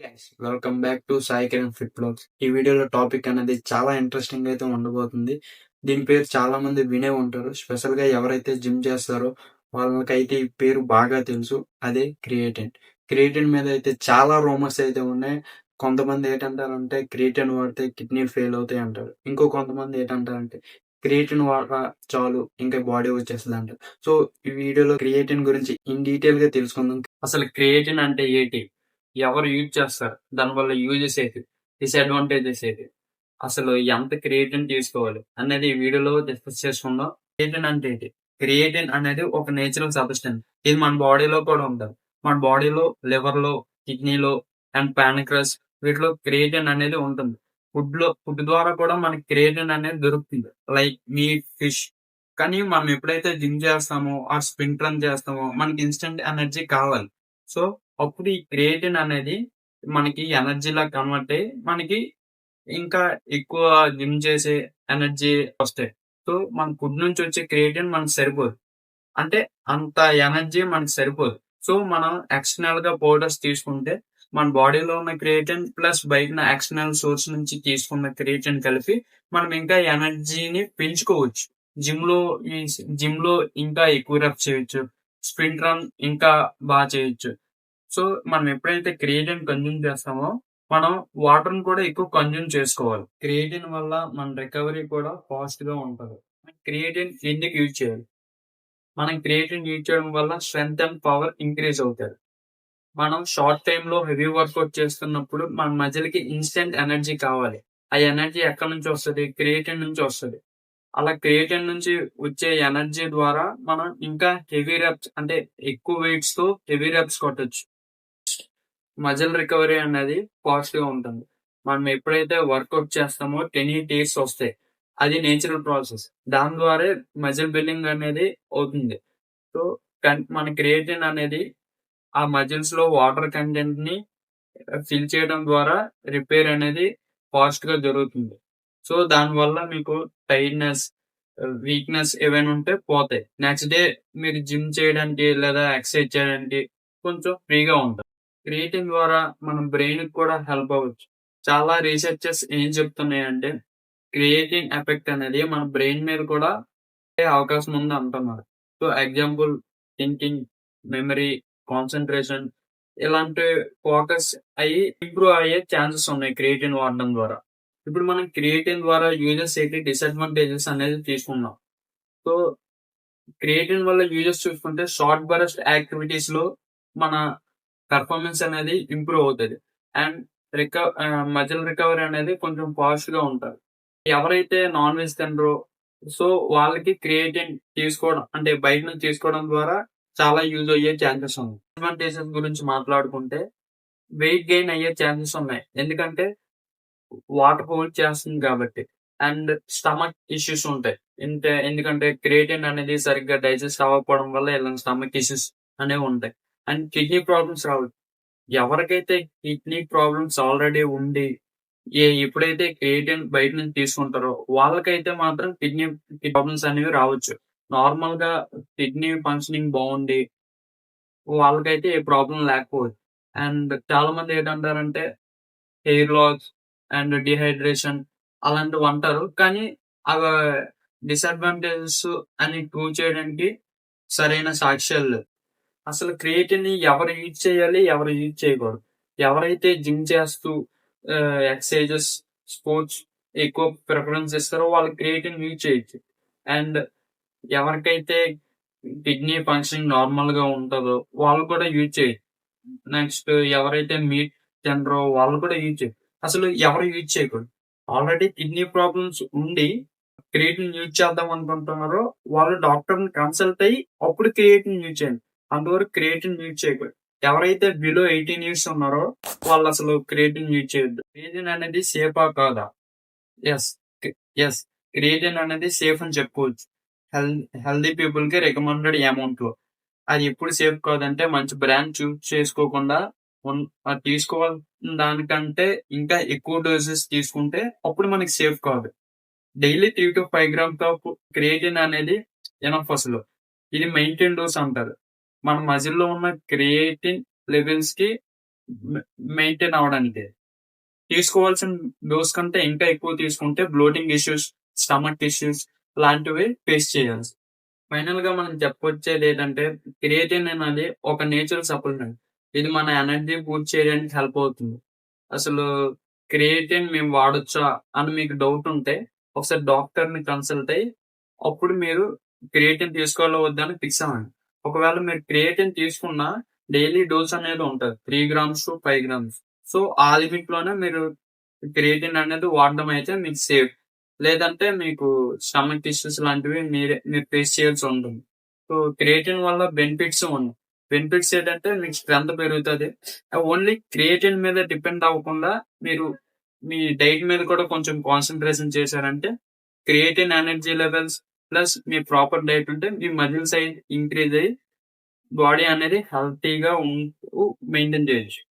Guys welcome back to Sai Kiran fit blogs. ఈ వీడియోలో topic అనేది చాలా ఇంట్రెస్టింగ్ అయితే ఉండబోతుంది. దీని పేరు చాలా మంది వినే ఉంటారు. స్పెషల్ గా ఎవరైతే జిమ్ చేస్తారో వాళ్ళకైతే ఈ పేరు బాగా తెలుసు. అదే క్రియేటిన్. క్రియేటిన్ మీద అయితే చాలా రూమర్స్ అయితే ఉన్నాయి. కొంతమంది ఏంటంటారంటే క్రియేటిన్ వాడితే కిడ్నీ ఫెయిల్ అవుతాయి అంటారు. ఇంకో కొంతమంది ఏంటంటారంటే క్రియేటిన్ వాడ చాలు ఇంకా బాడీ వచ్చేస్తుంది అంటారు. సో ఈ వీడియోలో క్రియేటిన్ గురించి ఇన్ డీటెయిల్ గా తెలుసుకుందాం. అసలు క్రియేటిన్ అంటే ఏంటి, ఎవరు యూజ్ చేస్తారు, దానివల్ల యూజెస్ ఏంటి, డిసడ్వాంటేజెస్ ఏంటి, అసలు ఎంత క్రియేటిన్ తీసుకోవాలి అనేది ఈ వీడియోలో డిస్కస్ చేసుకుందాం. క్రియేటిన్ అంటే ఏంటి? క్రియేటిన్ అనేది ఒక నేచురల్ సబ్స్టెన్స్. ఇది మన బాడీలో కూడా ఉంటుంది. మన బాడీలో లివర్ లో, కిడ్నీలో అండ్ పాన్క్రస్ వీటిలో క్రియేటిన్ అనేది ఉంటుంది. ఫుడ్ ద్వారా కూడా మనకి క్రియేటిన్ అనేది దొరుకుతుంది, లైక్ మీట్, ఫిష్. కానీ మనం ఎప్పుడైతే జిమ్ చేస్తామో ఆ స్ప్రింట్ రన్ చేస్తామో మనకి ఇన్స్టెంట్ ఎనర్జీ కావాలి. సో అప్పుడు ఈ క్రియేటిన్ అనేది మనకి ఎనర్జీలా కన్వర్ట్ అయ్యి మనకి ఇంకా ఎక్కువ జిమ్ చేసే ఎనర్జీ వస్తాయి. సో మన ఫుడ్ నుంచి వచ్చే క్రియేటిన్ మనకు సరిపోదు. అంటే అంత ఎనర్జీ మనకు సరిపోదు. సో మనం ఎక్స్టర్నల్ గా పౌడర్స్ తీసుకుంటే మన బాడీలో ఉన్న క్రియేటిన్ ప్లస్ బయట ఎక్స్టర్నల్ సోర్స్ నుంచి తీసుకున్న క్రియేటిన్ కలిపి మనం ఇంకా ఎనర్జీని పెంచుకోవచ్చు. జిమ్ లో ఈ జిమ్ లో ఇంకా ఎక్కువ రెప్స్ చేయొచ్చు. స్ప్రింట్ రన్ ఇంకా బాగా చేయొచ్చు. సో మనం ఎప్పుడైతే క్రియేటిన్ కన్జ్యూమ్ చేస్తామో మనం వాటర్ ని కూడా ఎక్కువ కన్జ్యూమ్ చేసుకోవాలి. క్రియేటిన్ వల్ల మన రికవరీ కూడా ఫాస్ట్ గా ఉంటది. క్రియేటిన్ ఎందుకు యూజ్ చేయాలి? మనం క్రియేటిన్ యూజ్ చేయడం వల్ల స్ట్రెంగ్త్ అండ్ పవర్ ఇంక్రీజ్ అవుతారు. మనం షార్ట్ టైమ్ లో హెవీ వర్కౌట్ చేస్తున్నప్పుడు మన మజిల్ కి ఇన్స్టెంట్ ఎనర్జీ కావాలి. ఆ ఎనర్జీ ఎక్కడి నుంచి వస్తుంది? క్రియేటిన్ నుంచి వస్తుంది. అలా క్రియేటిన్ నుంచి వచ్చే ఎనర్జీ ద్వారా మనం ఇంకా హెవీ రెప్స్ అంటే ఎక్కువ వెయిట్స్ తో హెవీ రెప్స్ కొట్టొచ్చు. మజిల్ రికవరీ అనేది ఫాస్ట్ గా ఉంటుంది. మనం ఎప్పుడైతే వర్కౌట్ చేస్తామో 10 డేస్ వస్తాయి. అది నేచురల్ ప్రాసెస్. దాని ద్వారా మజిల్ బిల్డింగ్ అనేది అవుతుంది. సో మన క్రియేటిన్ అనేది ఆ మజిల్స్ లో వాటర్ కంటెంట్ ని ఫిల్ చేయడం ద్వారా రిపేర్ అనేది ఫాస్ట్ గా జరుగుతుంది. సో దానివల్ల మీకు టైర్డ్నెస్, వీక్నెస్ ఏవైనా ఉంటే పోతాయి. నెక్స్ట్ డే మీరు జిమ్ చేయడానికి లేదా ఎక్సర్సైజ్ చేయడానికి కొంచెం ఫ్రీగా ఉంటుంది. క్రియేటిన్ ద్వారా మన బ్రెయిన్ కూడా హెల్ప్ అవ్వచ్చు. చాలా రీసెర్చెస్ ఏం చెప్తున్నాయంటే క్రియేటిన్ ఎఫెక్ట్ అనేది మన బ్రెయిన్ మీద కూడా ఉండే అవకాశం ఉంది అంటున్నారు. So example thinking, memory, concentration ఇలాంటి ఫోకస్ అయ్యి ఇంప్రూవ్ అయ్యే ఛాన్సెస్ ఉన్నాయి క్రియేటిన్ వాడడం ద్వారా. ఇప్పుడు మనం క్రియేటిన్ ద్వారా యూజెస్ ఏంటి, డిసడ్వాంటేజెస్ అనేది తీసుకున్నాం. సో క్రియేటిన్ వల్ల యూజెస్ చూసుకుంటే షార్ట్ బరస్ట్ యాక్టివిటీస్ లో మన పర్ఫార్మెన్స్ అనేది ఇంప్రూవ్ అవుతుంది. అండ్ మజిల్ రికవరీ అనేది కొంచెం ఫాస్ట్ గా ఉంటారు. ఎవరైతే నాన్ వెజ్ తినరో సో వాళ్ళకి క్రియేటిన్ తీసుకోవడం అంటే బయట నుంచి తీసుకోవడం ద్వారా చాలా యూజ్ అయ్యే ఛాన్సెస్ ఉన్నాయి. అడ్వాంటేజెస్ గురించి మాట్లాడుకుంటే వెయిట్ గెయిన్ అయ్యే ఛాన్సెస్ ఉన్నాయి. ఎందుకంటే వాటర్ హోల్డ్ చేస్తుంది కాబట్టి. అండ్ స్టమక్ ఇష్యూస్ ఉంటాయి. ఎందుకంటే క్రియేటిన్ అనేది సరిగ్గా డైజెస్ట్ అవ్వకపోవడం వల్ల ఇలాంటి స్టమక్ ఇష్యూస్ అనేవి ఉంటాయి. అండ్ కిడ్నీ ప్రాబ్లమ్స్ రావచ్చు. ఎవరికైతే కిడ్నీ ప్రాబ్లమ్స్ ఆల్రెడీ ఉండి ఎప్పుడైతే క్రియేటిన్ బయట నుంచి తీసుకుంటారో వాళ్ళకైతే మాత్రం కిడ్నీ ప్రాబ్లమ్స్ అనేవి రావచ్చు. నార్మల్ గా కిడ్నీ ఫంక్షనింగ్ బాగుండి వాళ్ళకైతే ఏ ప్రాబ్లం లేకపోవచ్చు. అండ్ చాలా మంది ఏంటంటారంటే హెయిర్ లాస్ అండ్ డిహైడ్రేషన్ అలాంటివి అంటారు. కానీ అవి డిసడ్వాంటేజెస్ అని ప్రూవ్ చేయడానికి సరైన సాక్ష్యాలు లేవు. అసలు క్రియేటిన్ ని ఎవరు యూజ్ చేయాలి, ఎవరు యూజ్ చేయకూడదు? ఎవరైతే జిమ్ చేస్తూ ఎక్సర్సైజెస్, స్పోర్ట్స్ ఎక్కువ ప్రిఫరెన్స్ ఇస్తారో వాళ్ళు క్రియేటిన్ యూజ్ చేయొచ్చు. అండ్ ఎవరికైతే కిడ్నీ ఫంక్షనింగ్ నార్మల్ గా ఉంటుందో వాళ్ళు కూడా యూజ్ చేయొచ్చు. నెక్స్ట్ ఎవరైతే మీట్ తినరో వాళ్ళు కూడా యూజ్ చేయొచ్చు. అసలు ఎవరు యూజ్ చేయకూడదు? ఆల్రెడీ కిడ్నీ ప్రాబ్లమ్స్ ఉండి క్రియేటిన్ యూజ్ చేద్దాం అనుకుంటున్నారో వాళ్ళు డాక్టర్ ని కన్సల్ట్ అయ్యి అప్పుడు క్రియేటిన్ యూజ్ చేయండి. అంతవరకు క్రియేటిన్ యూజ్ చేయకూడదు. ఎవరైతే బిలో 18 ఇయర్స్ ఉన్నారో వాళ్ళు అసలు క్రియేటిన్ యూజ్ చేయొద్దు. క్రియేటిన్ అనేది సేఫా కాదా? ఎస్. ఎస్. క్రియేటిన్ అనేది సేఫ్ అని చెప్పుకోవచ్చు. హెల్దీ పీపుల్ కి రికమెండెడ్ అమౌంట్ లో. అది ఎప్పుడు సేఫ్ కాదంటే మంచి బ్రాండ్ చూస్ చేసుకోకుండా తీసుకోవాల్సిన దానికంటే ఇంకా ఎక్కువ డోసెస్ తీసుకుంటే అప్పుడు మనకి సేఫ్ కాదు. Daily 3 to 5 grams of creatine అనేది ఎనఫ్ అసలు. ఇది మెయింటైన్ డోస్ అంటారు. మన మజిల్ లో ఉన్న క్రియేటిన్ లెవెల్స్ కి మెయింటైన్ అవ్వడానికి. తీసుకోవాల్సిన డోస్ కంటే ఇంకా ఎక్కువ తీసుకుంటే బ్లోటింగ్ ఇష్యూస్, స్టమక్ ఇష్యూస్ లాంటివి ఫేస్ చేయాలి. ఫైనల్‌గా మనం చెప్పొచ్చేదేంటంటే క్రియేటిన్ అనేది ఒక నేచురల్ సప్లిమెంట్. ఇది మన ఎనర్జీ బూస్ట్ చేయడానికి హెల్ప్ అవుతుంది. అసలు క్రియేటిన్ మేము వాడొచ్చా అని మీకు డౌట్ ఉంటే ఒకసారి డాక్టర్‌ని కన్సల్ట్ అయ్యి అప్పుడు మీరు క్రియేటిన్ తీసుకోవాలా వద్దా అని ఫిక్స్ అవ్వండి. ఒకవేళ మీరు క్రియేటిన్ తీసుకున్నా డైలీ డోస్ అనేది ఉంటది. 3 గ్రామ్స్ టు 5 గ్రామ్స్. సో, ఆ లిమిట్‌లోనే మీరు క్రియేటిన్ అనేది వాడడం అయితే మీకు సేఫ్. లేదంటే మీకు స్టమక్ ఇష్యూస్ లాంటివి మీరు ఫేస్ చేయాల్సి ఉంటుంది. సో, క్రియేటిన్ వల్ల బెనిఫిట్స్ ఉన్నాయి. బెనిఫిట్స్ ఏంటంటే మీకు స్ట్రెంత్ పెరుగుతది. ఓన్లీ క్రియేటిన్ మీద డిపెండ్ అవ్వకుండా మీరు మీ డైట్ మీద కూడా కొంచెం కాన్సంట్రేషన్ చేశారంటే క్రియేటిన్ ఎనర్జీ లెవెల్స్ ప్లస్ మీ ప్రాపర్ డైట్ ఉంటే మీ మజిల్ సైజ్ ఇంక్రీజ్ అయ్యి బాడీ అనేది హెల్తీగా ఉంటూ మెయింటైన్ చేయొచ్చు.